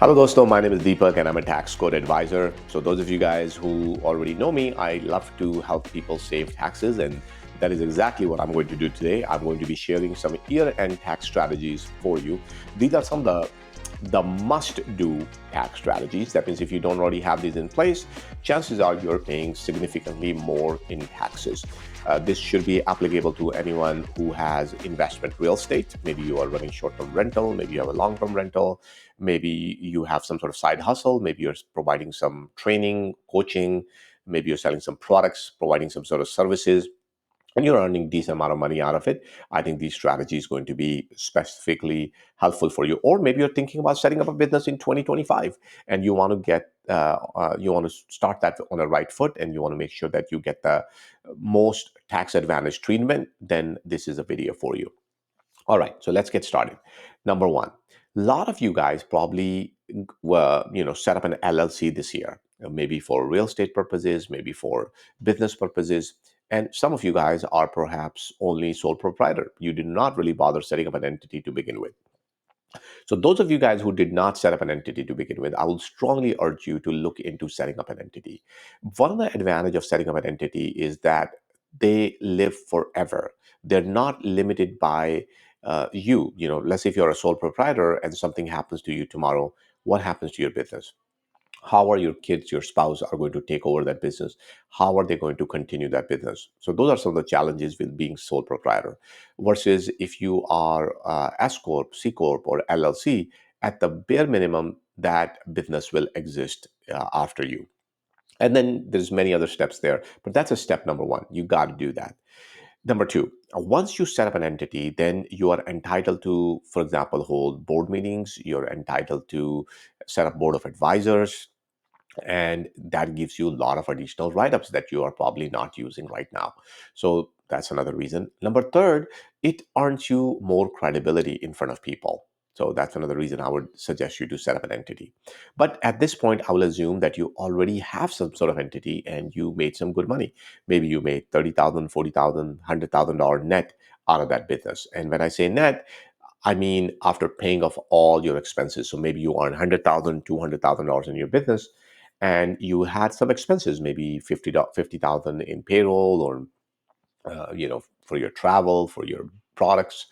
Hello, dosto. My name is Deepak, and I'm a tax code advisor. So, those of you guys who already know me, I love to help people save taxes, and that is exactly what I'm going to do today. I'm going to be sharing some year-end tax strategies for you. These are some of the must-do tax strategies. That means if you don't already have these in place, chances are you're paying significantly more in taxes. This should be applicable to anyone who has investment real estate. Maybe you are running short-term rental, maybe you have a long-term rental, maybe you have some sort of side hustle, maybe you're providing some training, coaching, maybe you're selling some products, providing some sort of services, and you're earning decent amount of money out of it. I think these strategies going to be specifically helpful for you. Or maybe you're thinking about setting up a business in 2025 and you want to you want to start that on the right foot, and you want to make sure that you get the most tax advantage treatment. Then this is a video for you. All right, so let's get started. Number one, a lot of you guys probably set up an LLC this year, maybe for real estate purposes, maybe for business purposes. And some of you guys are perhaps only sole proprietor. You did not really bother setting up an entity to begin with. So those of you guys who did not set up an entity to begin with, I will strongly urge you to look into setting up an entity. One of the advantage of setting up an entity is that they live forever. They're not limited by you. Let's say if you're a sole proprietor and something happens to you tomorrow, what happens to your business? How are your kids, your spouse are going to take over that business? How are they going to continue that business? So those are some of the challenges with being sole proprietor versus if you are S-Corp, C-Corp, or LLC. At the bare minimum, that business will exist after you. And then there's many other steps there, but that's a step number one. You got to do that. Number two, once you set up an entity, then you are entitled to, for example, hold board meetings. You're entitled to set up board of advisors, and that gives you a lot of additional write-ups that you are probably not using right now. So that's another reason. Number third, it earns you more credibility in front of people. So that's another reason I would suggest you to set up an entity. But at this point, I will assume that you already have some sort of entity and you made some good money. Maybe you made $30,000, $40,000, $100,000 net out of that business. And when I say net, I mean after paying off all your expenses. So maybe you earn $100,000, $200,000 in your business, and you had some expenses, maybe 50,000 in payroll, or for your travel, for your products,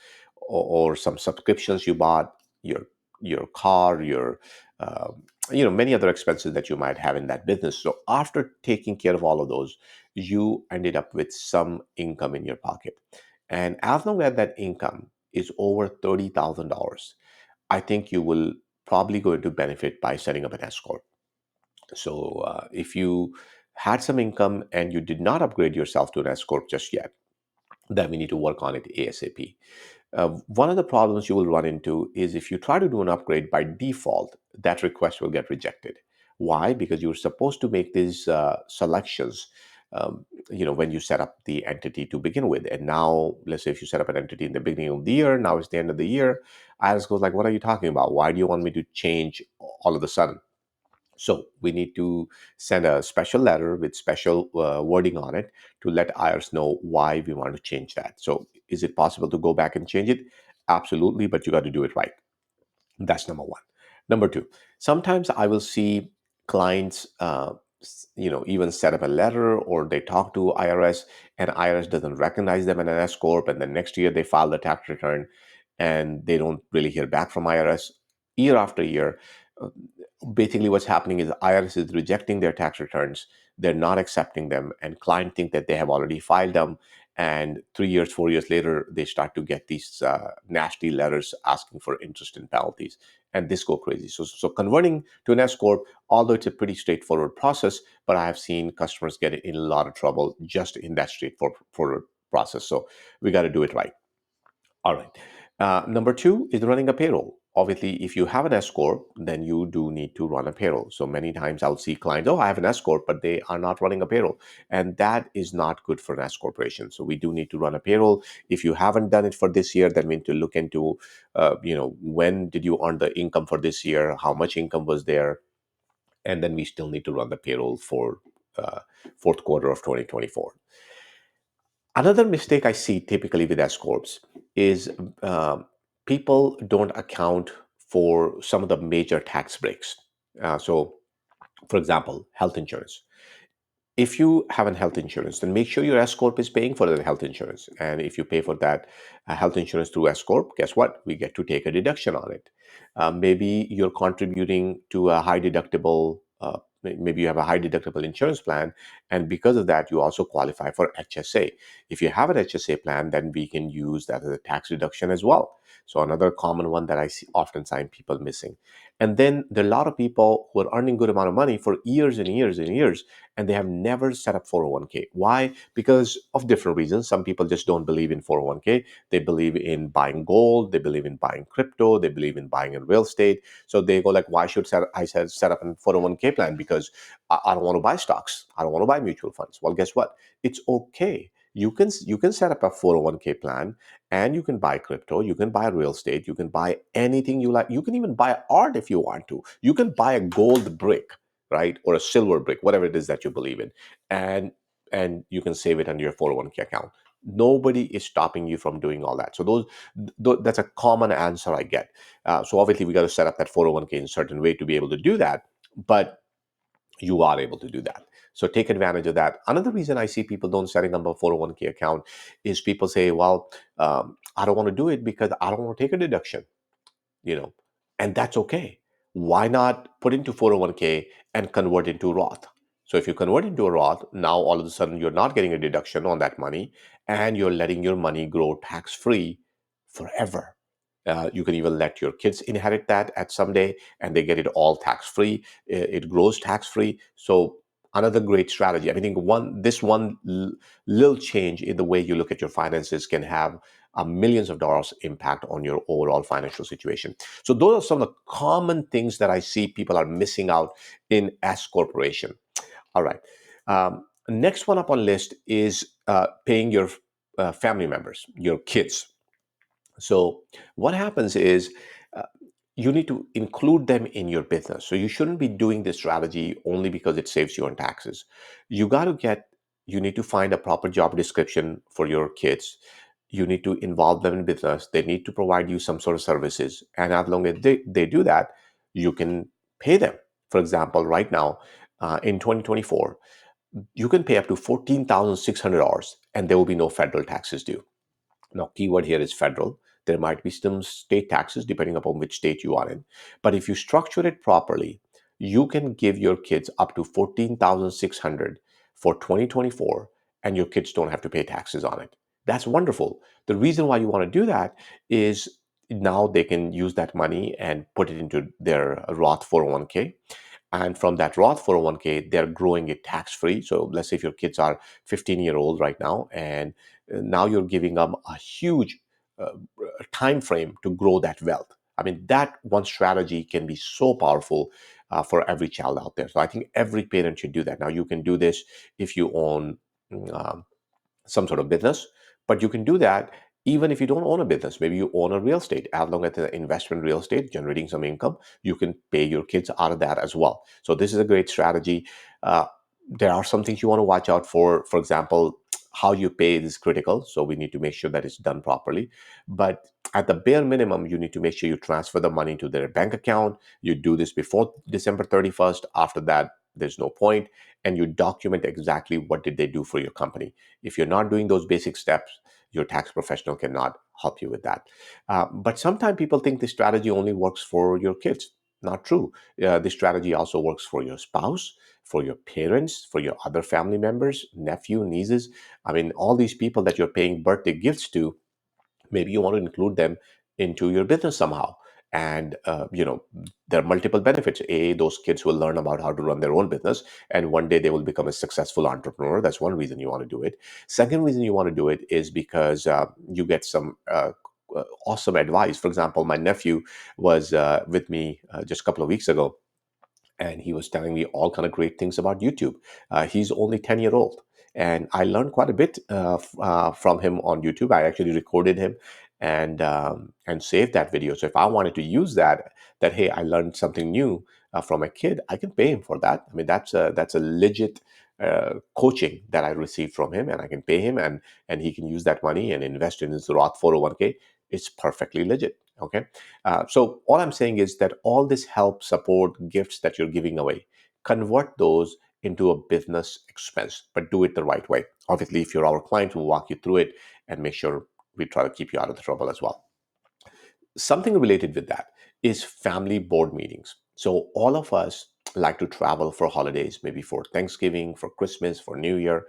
or some subscriptions you bought, your car, your many other expenses that you might have in that business. So after taking care of all of those, you ended up with some income in your pocket. And as long as that income is over $30,000, I think you will probably going to benefit by setting up an S corp. So if you had some income and you did not upgrade yourself to an S corp just yet, then we need to work on it ASAP. One of the problems you will run into is if you try to do an upgrade by default, that request will get rejected. Why? Because you're supposed to make these selections, when you set up the entity to begin with. And now, let's say if you set up an entity in the beginning of the year, now it's the end of the year, IRS goes like, "What are you talking about? Why do you want me to change all of a sudden?" So we need to send a special letter with special wording on it to let IRS know why we want to change that. So is it possible to go back and change it? Absolutely, but you got to do it right. That's number one. Number two, sometimes I will see clients, even set up a letter or they talk to IRS and IRS doesn't recognize them in an S corp, and then next year they file the tax return and they don't really hear back from IRS year after year. Uh, Basically, what's happening is IRS is rejecting their tax returns. They're not accepting them, and clients think that they have already filed them. And 3 years, 4 years later, they start to get these nasty letters asking for interest and penalties, and this go crazy. So converting to an S corp, although it's a pretty straightforward process, but I have seen customers get in a lot of trouble just in that straightforward process. So we got to do it right. All right. Number two is running a payroll. Obviously, if you have an S corp, then you do need to run a payroll. So many times I'll see clients, oh, I have an S corp, but they are not running a payroll, and that is not good for an S corporation. So we do need to run a payroll. If you haven't done it for this year, then we need to look into, when did you earn the income for this year? How much income was there? And then we still need to run the payroll for fourth quarter of 2024. Another mistake I see typically with S corps is people don't account for some of the major tax breaks. So, for example, health insurance. If you have a health insurance, then make sure your S-Corp is paying for the health insurance. And if you pay for that health insurance through S-Corp, guess what? We get to take a deduction on it. Maybe you're contributing to a high deductible, maybe you have a high deductible insurance plan. And because of that, you also qualify for HSA. If you have an HSA plan, then we can use that as a tax deduction as well. So another common one that I see often find people missing. And then there are a lot of people who are earning good amount of money for years and years and years, and they have never set up 401k. Why? Because of different reasons. Some people just don't believe in 401k. They believe in buying gold, they believe in buying crypto, they believe in buying in real estate. So they go like, why should I set up a 401k plan? Because I don't want to buy stocks. I don't want to buy mutual funds. Well, guess what? It's okay. You can set up a 401k plan, and you can buy crypto, you can buy real estate, you can buy anything you like. You can even buy art if you want to. You can buy a gold brick, right? Or a silver brick, whatever it is that you believe in. And you can save it under your 401k account. Nobody is stopping you from doing all that. So that's a common answer I get. So obviously we got to set up that 401k in a certain way to be able to do that, but you are able to do that. So take advantage of that. Another reason I see people don't setting up a 401k account is people say, well, I don't want to do it because I don't want to take a deduction, you know, and that's okay. Why not put into 401k and convert into Roth? So if you convert into a Roth, now all of a sudden you're not getting a deduction on that money, and you're letting your money grow tax free forever. You can even let your kids inherit that at some day, and they get it all tax free. It grows tax free. So another great strategy. I mean, this one little change in the way you look at your finances can have millions of dollars impact on your overall financial situation. So those are some of the common things that I see people are missing out in S corporation. All right. Next one up on list is paying your family members, your kids. So what happens is uh, you need to include them in your business. So you shouldn't be doing this strategy only because it saves you on taxes. You got to you need to find a proper job description for your kids. You need to involve them in business. They need to provide you some sort of services. And as long as they do that, you can pay them. For example, right now in 2024, you can pay up to $14,600 and there will be no federal taxes due. Now, keyword here is federal. There might be some state taxes depending upon which state you are in. But if you structure it properly, you can give your kids up to 14,600 for 2024, and your kids don't have to pay taxes on it. That's wonderful. The reason why you want to do that is now they can use that money and put it into their Roth 401k. And from that Roth 401k, they're growing it tax free. So let's say if your kids are 15-year-old right now, and now you're giving them a huge uh, time frame to grow that wealth. I mean, that one strategy can be so powerful for every child out there. So I think every parent should do that. Now, you can do this if you own um, some sort of business, but you can do that even if you don't own a business. Maybe you own a real estate. As long as it's an investment real estate generating some income, you can pay your kids out of that as well. So this is a great strategy. Uh, there are some things you want to watch out for. For example, how you pay is critical. So we need to make sure that it's done properly. But at the bare minimum, you need to make sure you transfer the money to their bank account. You do this before December 31st. After that, there's no point. And you document exactly what did they do for your company. If you're not doing those basic steps, your tax professional cannot help you with that. But sometimes people think this strategy only works for your kids. Not true. This strategy also works for your spouse, for your parents, for your other family members, nephew, nieces. I mean, all these people that you're paying birthday gifts to, maybe you want to include them into your business somehow. And there are multiple benefits. Those kids will learn about how to run their own business, and one day they will become a successful entrepreneur. That's one reason you want to do it. Second reason you want to do it is because you get some awesome advice. For example, my nephew was with me just a couple of weeks ago, and he was telling me all kind of great things about YouTube. He's only 10-year old, and I learned quite a bit from him on YouTube. I actually recorded him and saved that video. So if I wanted to use that hey, I learned something new from a kid, I can pay him for that. I mean, that's a legit coaching that I received from him, and I can pay him, and he can use that money and invest in his Roth 401k. It's perfectly legit. Okay. So all I'm saying is that all this help, support, gifts that you're giving away, convert those into a business expense, but do it the right way. Obviously, if you're our client, we'll walk you through it and make sure we try to keep you out of the trouble as well. Something related with that is family board meetings. So all of us like to travel for holidays, maybe for Thanksgiving, for Christmas, for New Year.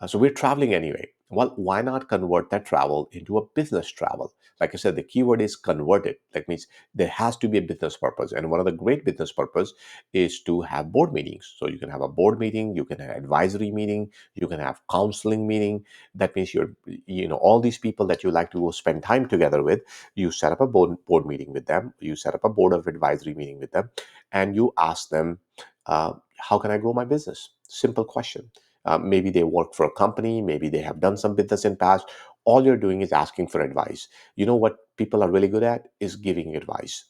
So we're traveling anyway. Well, why not convert that travel into a business travel? Like I said, the keyword is converted. That means there has to be a business purpose. And one of the great business purpose is to have board meetings. So you can have a board meeting, you can have advisory meeting, you can have counseling meeting. That means all these people that you like to go spend time together with, you set up a board meeting with them, you set up a board of advisory meeting with them, and you ask them, how can I grow my business? Simple question. Maybe they work for a company, maybe they have done some business in past. All you're doing is asking for advice. You know what people are really good at is giving advice.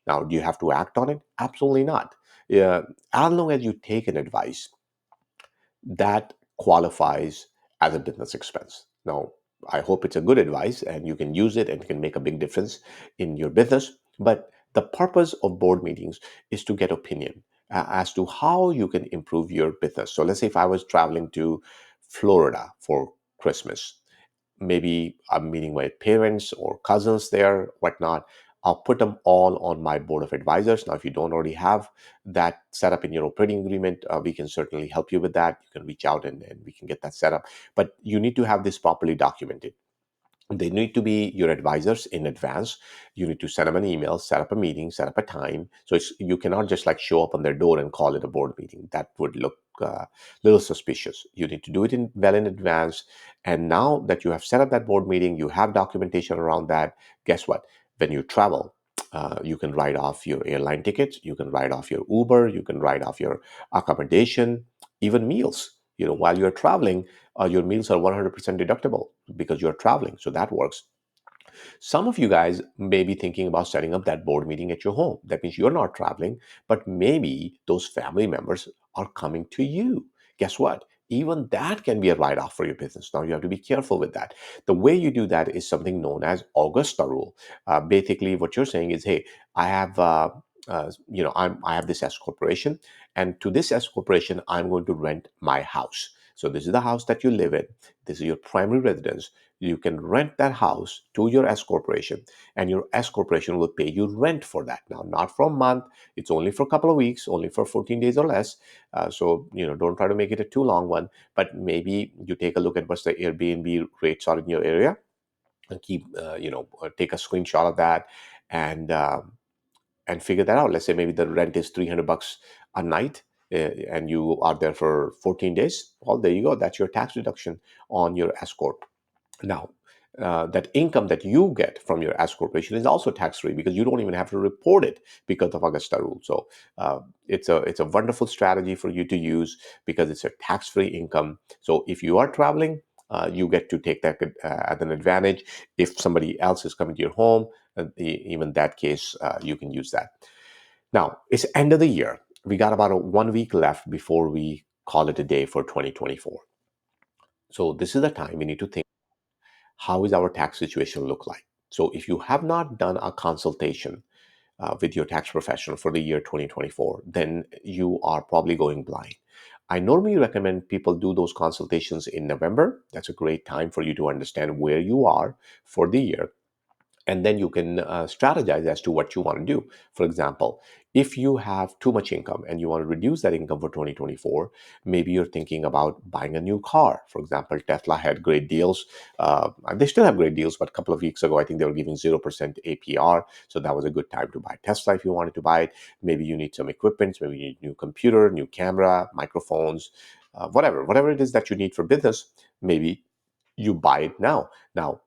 Now, do you have to act on it? Absolutely not. Yeah, as long as you take an advice, that qualifies as a business expense. Now, I hope it's a good advice and you can use it and can make a big difference in your business. But the purpose of board meetings is to get opinion as to how you can improve your business. So let's say if I was traveling to Florida for Christmas, maybe I'm meeting my parents or cousins there, whatnot. I'll put them all on my board of advisors. Now, if you don't already have that set up in your operating agreement, we can certainly help you with that. You can reach out and we can get that set up. But you need to have this properly documented. They need to be your advisors in advance. You need to send them an email, set up a meeting, set up a time. So you cannot just like show up on their door and call it a board meeting. That would look a little suspicious. You need to do it well in advance. And now that you have set up that board meeting, you have documentation around that. Guess what? When you travel, you can write off your airline tickets, you can write off your Uber, you can write off your accommodation, even meals. While you're traveling, your meals are 100% deductible because you're traveling. So that works. Some of you guys may be thinking about setting up that board meeting at your home. That means you're not traveling, but maybe those family members are coming to you. Guess what? Even that can be a write off for your business. Now, you have to be careful with that. The way you do that is something known as Augusta rule. Basically, what you're saying is, hey, I have. I have this S corporation, and to this S corporation, I'm going to rent my house. So this is the house that you live in. This is your primary residence. You can rent that house to your S corporation, and your S corporation will pay you rent for that. Now, not for a month, it's only for a couple of weeks, only for 14 days or less. So don't try to make it a too long one, but maybe you take a look at what's the Airbnb rates are in your area and take a screenshot of that and figure that out. Let's say maybe the rent is $300 a night, and you are there for 14 days. Well, there you go. That's your tax deduction on your S corp. Now, that income that you get from your S corporation is also tax free because you don't even have to report it because of Augusta rule. So it's a wonderful strategy for you to use because it's a tax free income. So if you are traveling, you get to take that as an advantage. If somebody else is coming to your home, even that case, you can use that. Now it's end of the year. We got about 1 week left before we call it a day for 2024. So this is the time we need to think, how is our tax situation look like? So if you have not done a consultation with your tax professional for the year 2024, then you are probably going blind. I normally recommend people do those consultations in November. That's a great time for you to understand where you are for the year, and then you can strategize as to what you want to do. For example, if you have too much income and you want to reduce that income for 2024, maybe you're thinking about buying a new car. For example, Tesla had great deals. And they still have great deals, but a couple of weeks ago, I think they were giving 0% APR. So that was a good time to buy Tesla if you wanted to buy it. Maybe you need some equipment, maybe you need a new computer, new camera, microphones, whatever it is that you need for business, maybe you buy it now. Now,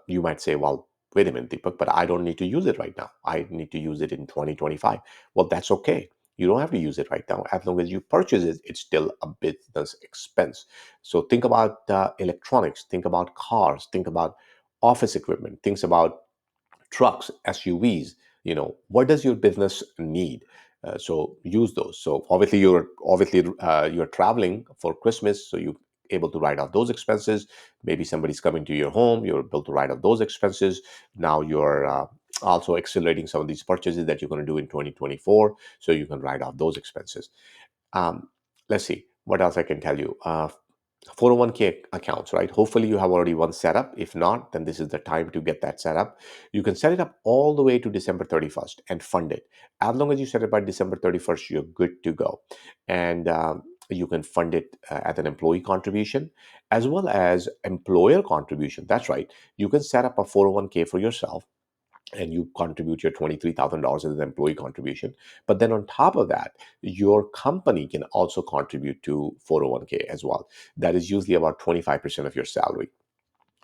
you might say, well, wait a minute, Deepak, but I don't need to use it right now. I need to use it in 2025. Well, that's okay. You don't have to use it right now. As long as you purchase it, it's still a business expense. So think about electronics, think about cars, think about office equipment, think about trucks, SUVs. What does your business need? So use those. So you're traveling for Christmas, so you able to write off those expenses. Maybe somebody's coming to your home, you're able to write off those expenses. Now you're also accelerating some of these purchases that you're going to do in 2024, so you can write off those expenses. um, let's see what else I can tell you. 401k accounts, right? Hopefully you have already one set up. If not, then this is the time to get that set up. You can set it up all the way to December 31st and fund it. As long as you set it by December 31st, you're good to go. And you can fund it at an employee contribution as well as employer contribution. That's right. You can set up a 401k for yourself and you contribute your $23,000 as an employee contribution. But then on top of that, your company can also contribute to 401k as well. That is usually about 25% of your salary.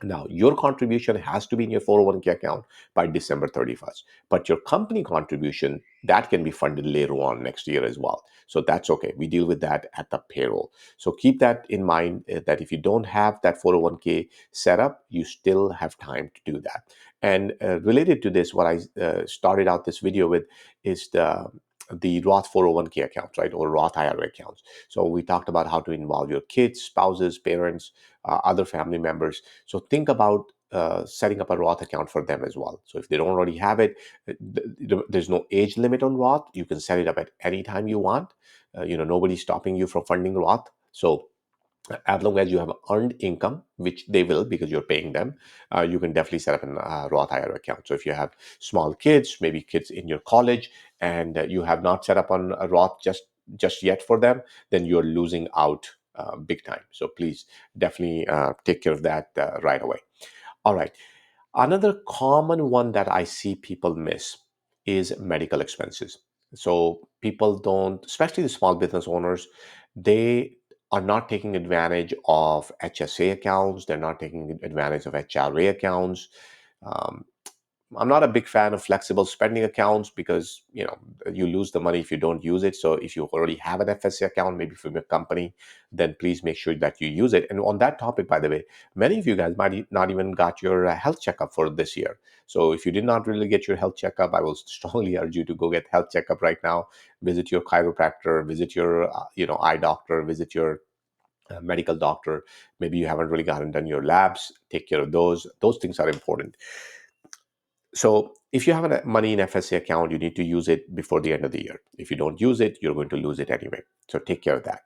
Now, your contribution has to be in your 401k account by December 31st, but your company contribution, that can be funded later on next year as well. So that's okay. We deal with that at the payroll. So keep that in mind, that if you don't have that 401k set up, you still have time to do that. And related to this, what I started out this video with is the Roth 401k accounts, right? Or Roth IRA accounts. So we talked about how to involve your kids, spouses, parents, other family members. So think about setting up a Roth account for them as well. So if they don't already have it, there's no age limit on Roth. You can set it up at any time you want. Nobody's stopping you from funding Roth. So as long as you have earned income, which they will because you're paying them, you can definitely set up a Roth IRA account. So if you have small kids, maybe kids in your college, and you have not set up on a Roth just yet for them, then you're losing out big time. So please definitely take care of that right away. All right. Another common one that I see people miss is medical expenses. So people don't, especially the small business owners, they are not taking advantage of HSA accounts. They're not taking advantage of HRA accounts. Um, I'm not a big fan of flexible spending accounts because you lose the money if you don't use it. So if you already have an FSA account, maybe from your company, then please make sure that you use it. And on that topic, by the way, many of you guys might not even got your health checkup for this year. So if you did not really get your health checkup, I will strongly urge you to go get health checkup right now. Visit your chiropractor, visit your eye doctor, visit your medical doctor. Maybe you haven't really gotten done your labs. Take care of those. Those things are important. So if you have money in FSA account, you need to use it before the end of the year. If you don't use it, you're going to lose it anyway. So take care of that.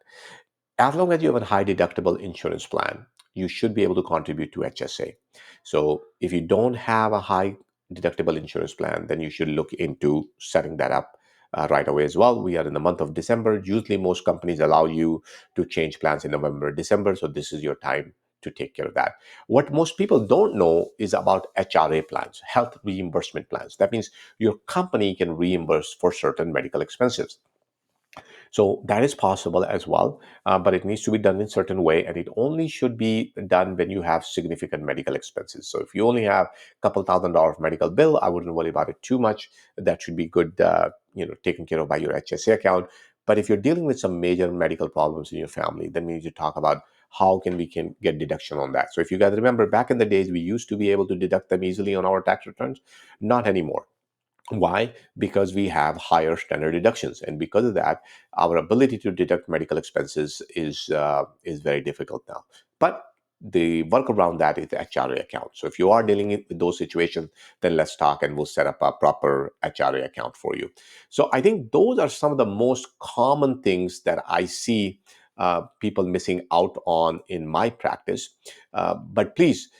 As long as you have a high deductible insurance plan, you should be able to contribute to HSA. So if you don't have a high deductible insurance plan, then you should look into setting that up right away as well. We are in the month of December. Usually most companies allow you to change plans in November, December. So this is your time to take care of that. What most people don't know is about HRA plans, health reimbursement plans. That means your company can reimburse for certain medical expenses. So that is possible as well, but it needs to be done in a certain way, and it only should be done when you have significant medical expenses. So if you only have a couple $1,000 medical bill, I wouldn't worry about it too much. That should be good, taken care of by your HSA account. But if you're dealing with some major medical problems in your family, then we need to talk about how can get deduction on that. So if you guys remember, back in the days, we used to be able to deduct them easily on our tax returns. Not anymore. Why? Because we have higher standard deductions, and because of that, our ability to deduct medical expenses is very difficult now. But the workaround that is the HRA account. So if you are dealing with those situations, then let's talk, and we'll set up a proper HRA account for you. So I think those are some of the most common things that I see people missing out on in my practice. But please.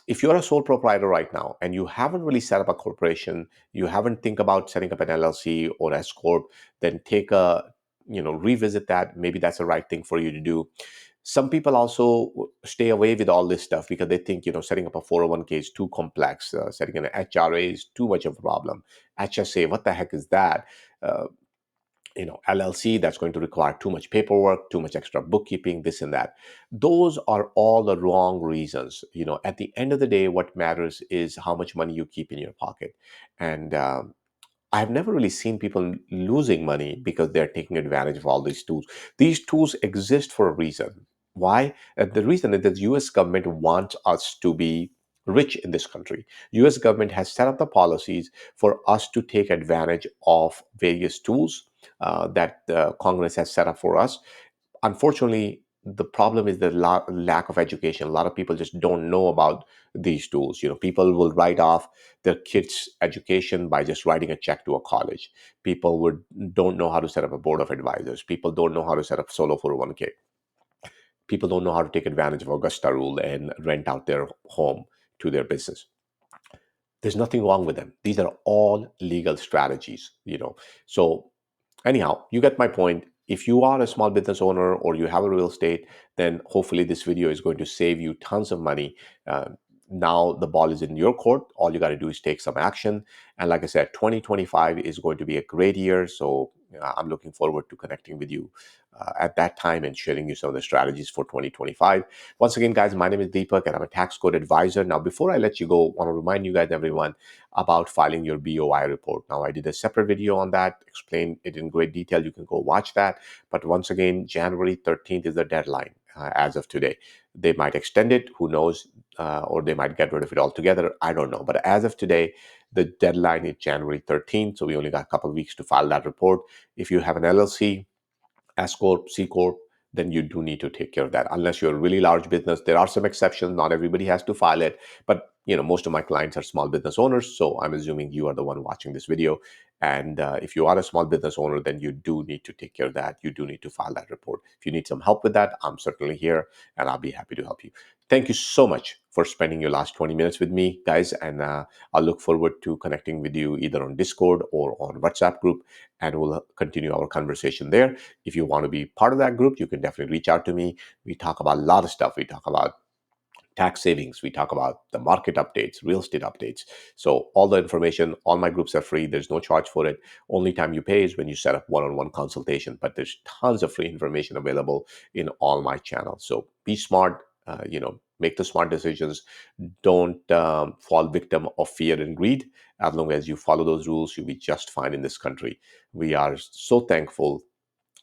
If you're a sole proprietor right now and you haven't really set up a corporation, you haven't think about setting up an LLC or S-Corp, then take a, revisit that. Maybe that's the right thing for you to do. Some people also stay away with all this stuff because they think, setting up a 401k is too complex. Setting an HRA is too much of a problem. HSA, what the heck is that? Uh, LLC, that's going to require too much paperwork, too much extra bookkeeping, this and that. Those are all the wrong reasons. At the end of the day, what matters is how much money you keep in your pocket. And I've never really seen people losing money because they're taking advantage of all these tools. These tools exist for a reason. Why? The reason is that the US government wants us to be rich in this country. US government has set up the policies for us to take advantage of various tools that Congress has set up for us. Unfortunately, the problem is the lack of education. A lot of people just don't know about these tools. People will write off their kids' education by just writing a check to a college. People would don't know how to set up a board of advisors. People don't know how to set up solo 401k. People don't know how to take advantage of Augusta rule and rent out their home to their business. There's nothing wrong with them. These are all legal strategies. So anyhow, you get my point. If you are a small business owner or you have a real estate, then hopefully this video is going to save you tons of money. Uh, Now the ball is in your court. All you got to do is take some action. And like I said, 2025 is going to be a great year. So I'm looking forward to connecting with you at that time and sharing you some of the strategies for 2025. Once again, guys, my name is Deepak and I'm a tax code advisor. Now, before I let you go, I want to remind you guys, everyone, about filing your BOI report. Now, I did a separate video on that, explained it in great detail. You can go watch that. But once again, January 13th is the deadline as of today. They might extend it, who knows, or they might get rid of it altogether. I don't know. But as of today, the deadline is January 13th. So we only got a couple of weeks to file that report. If you have an LLC, S-Corp, C-Corp, then you do need to take care of that. Unless you're a really large business, there are some exceptions. Not everybody has to file it. But most of my clients are small business owners, so I'm assuming you are the one watching this video. And if you are a small business owner, then you do need to take care of that. You do need to file that report. If you need some help with that, I'm certainly here, and I'll be happy to help you. Thank you so much for spending your last 20 minutes with me, guys. And I'll look forward to connecting with you either on Discord or on WhatsApp group, and we'll continue our conversation there. If you want to be part of that group, you can definitely reach out to me. We talk about a lot of stuff. We talk about tax savings. We talk about the market updates, real estate updates. So all the information, all my groups are free. There's no charge for it. Only time you pay is when you set up one-on-one consultation. But there's tons of free information available in all my channels. So be smart. Make the smart decisions. Don't fall victim of fear and greed. As long as you follow those rules, you'll be just fine in this country. We are so thankful,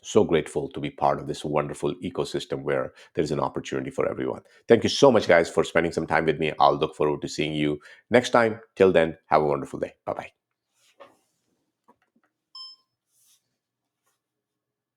so grateful to be part of this wonderful ecosystem where there's an opportunity for everyone. Thank you so much, guys, for spending some time with me. I'll look forward to seeing you next time. Till then, have a wonderful day. Bye bye.